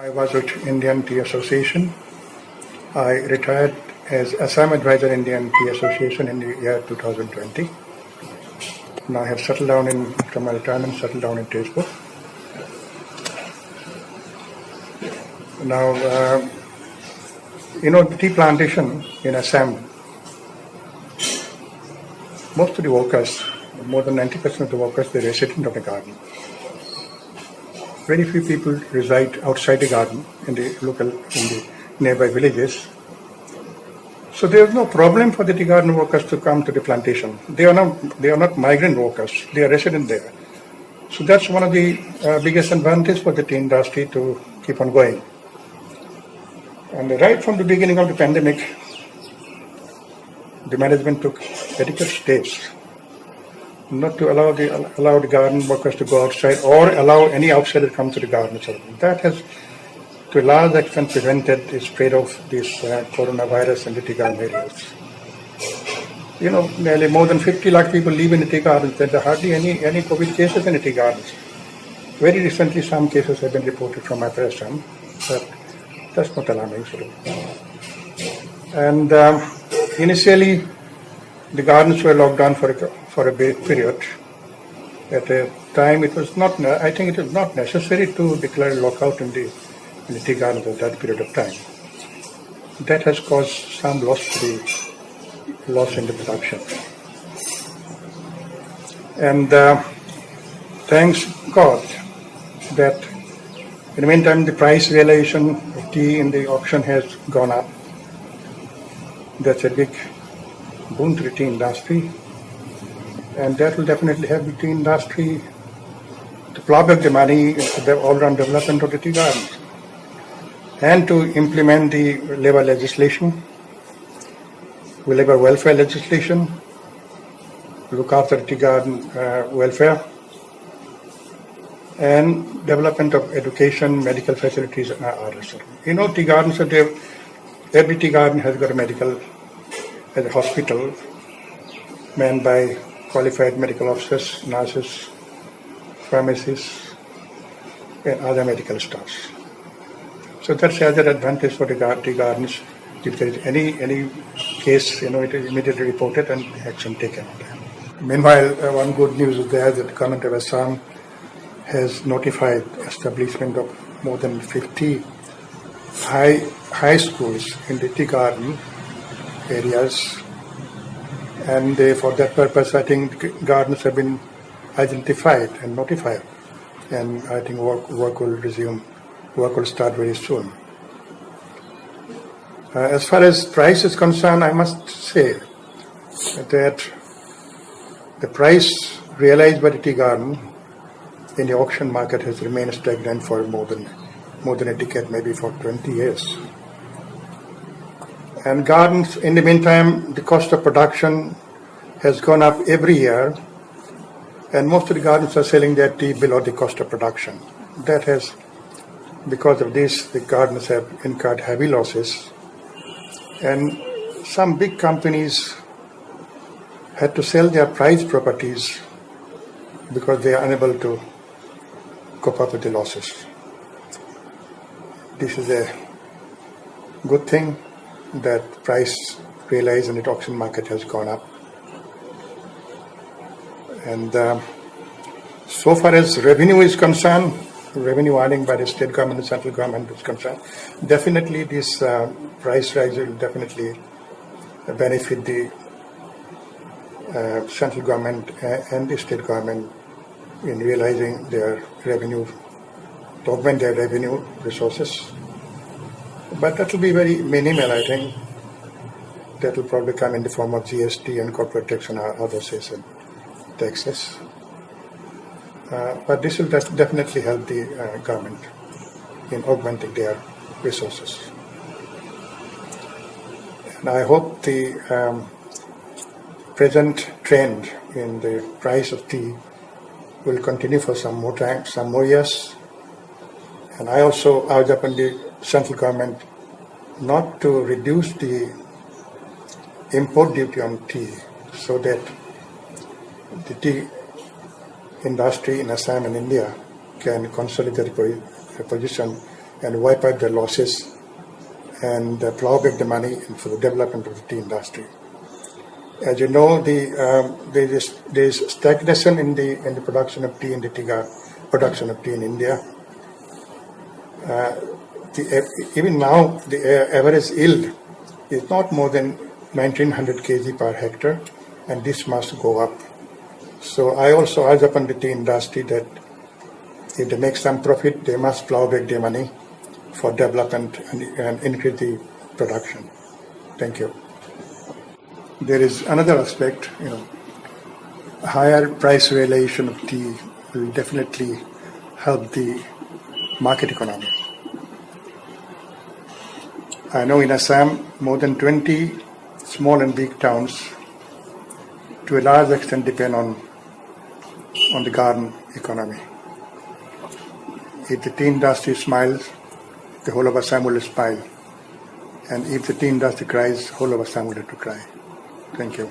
I was with Indian Tea Association. I retired as Assam Advisor Indian Tea Association in the year 2020. Now I have settled down from my retirement, settled down in Tezpur. Now, the tea plantation in Assam, most of the workers, more than 90% of the workers, they're resident of the garden. Very few people reside outside the garden in the nearby villages. So there is no problem for the tea garden workers to come to the plantation. They are not migrant workers. They are resident there. So that's one of the biggest advantages for the tea industry to keep on going. And right from the beginning of the pandemic, the management took adequate steps not to allow the garden workers to go outside or allow any outsider to come to the garden. So that has, to a large extent, prevented the spread of this coronavirus in the tea garden areas. Nearly more than 50 lakh people live in the tea gardens. There are hardly any COVID cases in the tea gardens. Very recently, some cases have been reported from my Assam, but that's not alarming. And initially, the gardens were locked down for a brief period. At a time, I think it was not necessary to declare a lockout in the tea gardens at that period of time. That has caused some loss in the production. And thanks God that in the meantime the price realization of tea in the auction has gone up. That's a big boon to the tea industry, and that will definitely help the tea industry to plow back the money into the all-round development of the tea gardens and to implement the labor legislation, labor welfare legislation, look after the tea garden welfare, and development of education, medical facilities and others. Tea gardens are there. Every tea garden has got a hospital manned by qualified medical officers, nurses, pharmacists, and other medical staffs. So that's the other advantage for the tea gardens. If there is any case, it is immediately reported and action taken on that. Meanwhile, one good news is there that the government of Assam has notified establishment of more than 50 high schools in the tea garden areas, and for that purpose I think gardens have been identified and notified, and I think work will start very soon. As far as price is concerned, I must say that the price realized by the tea garden in the auction market has remained stagnant for more than a decade, maybe for 20 years. And gardens, in the meantime, the cost of production has gone up every year, and most of the gardens are selling their tea below the cost of production. Because of this, the gardens have incurred heavy losses, and some big companies had to sell their prized properties because they are unable to cope up with the losses. This is a good thing that price realized in the auction market has gone up. And so far as revenue is concerned, revenue earning by the state government and central government is concerned, definitely this price rise will definitely benefit the central government and the state government in realizing their revenue, to augment their revenue resources. But that will be very minimal, I think. That will probably come in the form of GST and corporate tax and other sales and taxes. But this will definitely help the government in augmenting their resources. And I hope the present trend in the price of tea will continue for some more time, some more years. And I also urge upon the central government not to reduce the import duty on tea so that the tea industry in Assam and India can consolidate their position and wipe out the losses and plow back the money for the development of the tea industry. As you know, there is stagnation in the production of tea in the production of tea in India. Even now, the average yield is not more than 1900 kg per hectare, and this must go up. So I also urge upon the tea industry that if they make some profit, they must plow back their money for development and increase the production. Thank you. There is another aspect, higher price realization of tea will definitely help the market economy. I know in Assam, more than 20 small and big towns to a large extent depend on the garden economy. If the tea industry smiles, the whole of Assam will smile. And if the tea industry cries, the whole of Assam will have to cry. Thank you.